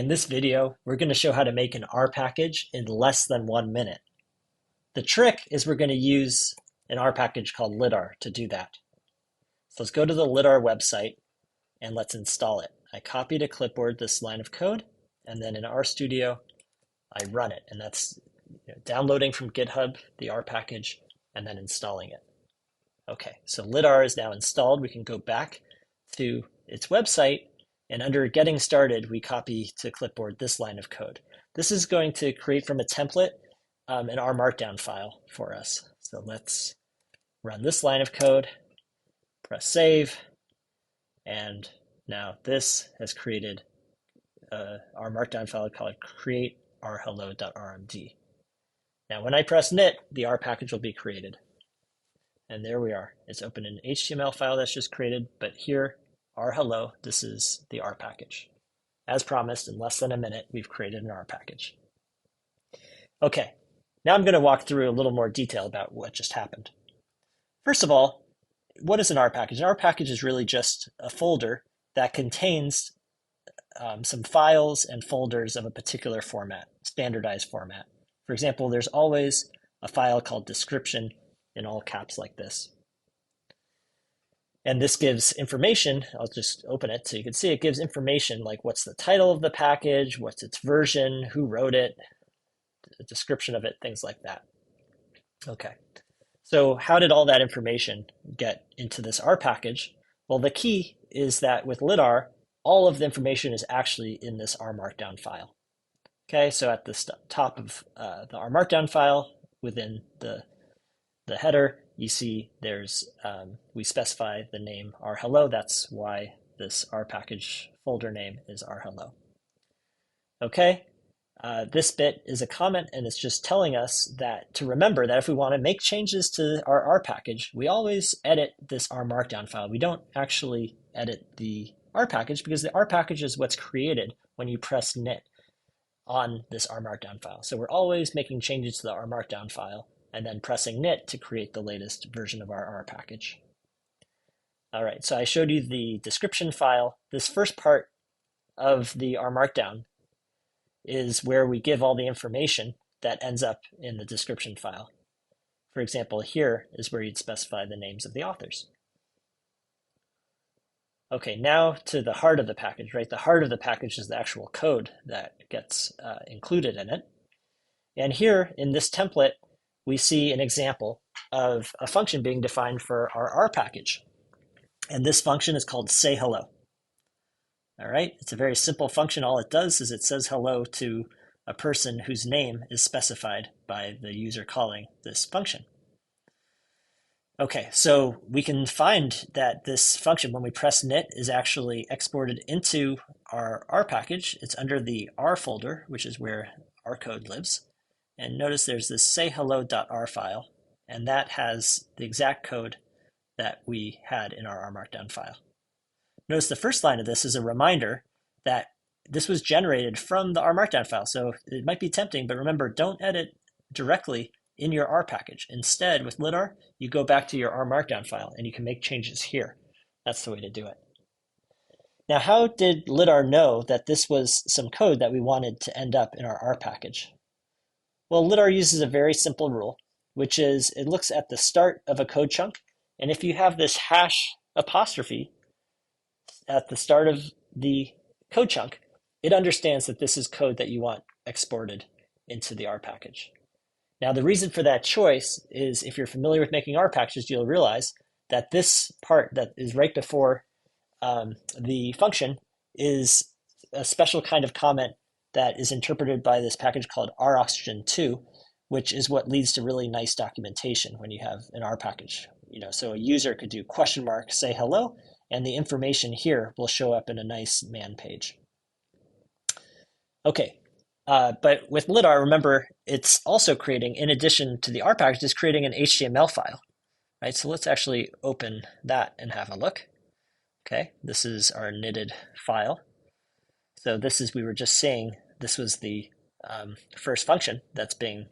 In this video, we're going to show how to make an R package in less than 1 minute. The trick is we're going to use an R package called litr to do that. So let's go to the litr website and let's install it. I copy to clipboard this line of code, and then in RStudio, I run it. And that's downloading from GitHub the R package and then installing it. Okay, so litr is now installed. We can go back to its website, and under Getting Started, we copy to clipboard this line of code. This is going to create from a template an R Markdown file for us. So let's run this line of code, press save, and now this has created our Markdown file called create_rhello.rmd. Now when I press knit, the R package will be created. And there we are. It's open an HTML file that's just created, but here, rhello, this is the R package. As promised, in less than a minute, we've created an R package. Okay, now I'm going to walk through a little more detail about what just happened. First of all, what is an R package? An R package is really just a folder that contains some files and folders of a particular format, standardized format. For example, there's always a file called description in all caps like this. And this gives information. I'll just open it so you can see it gives information like what's the title of the package, what's its version, who wrote it, a description of it, things like that. Okay, so how did all that information get into this R package? Well, the key is that with litr, all of the information is actually in this R Markdown file. Okay, so at the top of the R Markdown file, within the header, you see there's, we specify the name rhello. That's why this R package folder name is rhello. Okay, this bit is a comment, and it's just telling us that to remember that if we want to make changes to our R package, we always edit this R Markdown file. We don't actually edit the R package because the R package is what's created when you press knit on this R Markdown file. So we're always making changes to the R Markdown file and then pressing knit to create the latest version of our R package. All right, so I showed you the description file. This first part of the R Markdown is where we give all the information that ends up in the description file. For example, here is where you'd specify the names of the authors. Okay, now to the heart of the package, right? The heart of the package is the actual code that gets included in it. And here in this template, we see an example of a function being defined for our R package. And this function is called say hello. All right, it's a very simple function. All it does is it says hello to a person whose name is specified by the user calling this function. Okay, so we can find that this function, when we press knit, is actually exported into our R package. It's under the R folder, which is where our code lives. And notice there's this sayhello.r file, and that has the exact code that we had in our R Markdown file. Notice the first line of this is a reminder that this was generated from the R Markdown file. So it might be tempting, but remember, don't edit directly in your R package. Instead, with litr, you go back to your R Markdown file and you can make changes here. That's the way to do it. Now, how did litr know that this was some code that we wanted to end up in our R package? Well, litr uses a very simple rule, which is it looks at the start of a code chunk. And if you have this hash apostrophe at the start of the code chunk, it understands that this is code that you want exported into the R package. Now, the reason for that choice is if you're familiar with making R packages, you'll realize that this part that is right before the function is a special kind of comment that is interpreted by this package called roxygen2, which is what leads to really nice documentation when you have an R package. So a user could do question mark, say hello, and the information here will show up in a nice man page. Okay, but with litr, remember, it's also creating, in addition to the R package, it's creating an HTML file, right? So let's actually open that and have a look. Okay, this is our knitted file. So this is, we were just saying, this was the first function that's being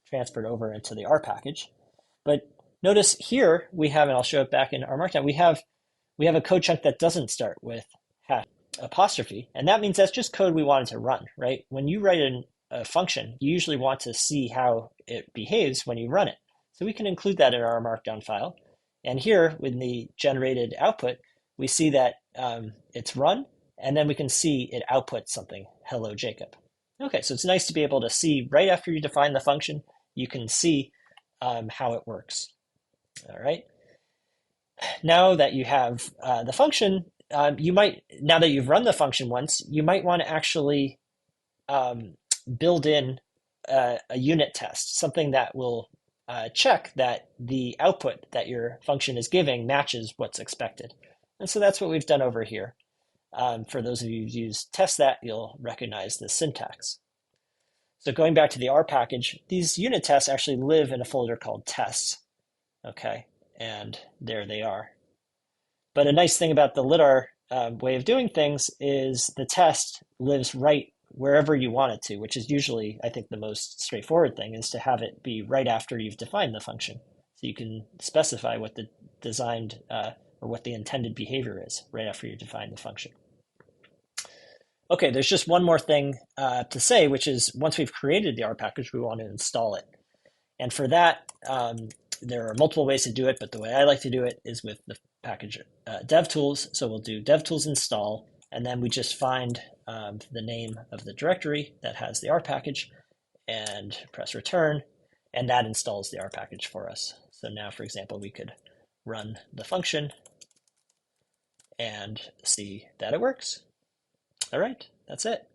transferred over into the R package. But notice here we have, and I'll show it back in our Markdown, we have a code chunk that doesn't start with hash. apostrophe, and that means that's just code we wanted to run, right? When you write a function, you usually want to see how it behaves when you run it. So we can include that in our markdown file. And here, with the generated output, we see that it's run, and then we can see it outputs something, hello, Jacob. Okay, so it's nice to be able to see right after you define the function, you can see how it works. All right. Now that you have the function, now that you've run the function once, you might want to actually build in a unit test, something that will check that the output that your function is giving matches what's expected. And so that's what we've done over here. For those of you who've used test that, you'll recognize the syntax. So going back to the R package, these unit tests actually live in a folder called tests. Okay, and there they are. But a nice thing about the litr way of doing things is the test lives right wherever you want it to, which is usually, I think, the most straightforward thing, is to have it be right after you've defined the function. So you can specify what the designed or what the intended behavior is right after you define the function. Okay, there's just one more thing to say, which is once we've created the R package, we want to install it. And for that, there are multiple ways to do it, but the way I like to do it is with the package DevTools. So we'll do DevTools install, and then we just find the name of the directory that has the R package and press return, and that installs the R package for us. So now, for example, we could run the function and see that it works. All right, that's it.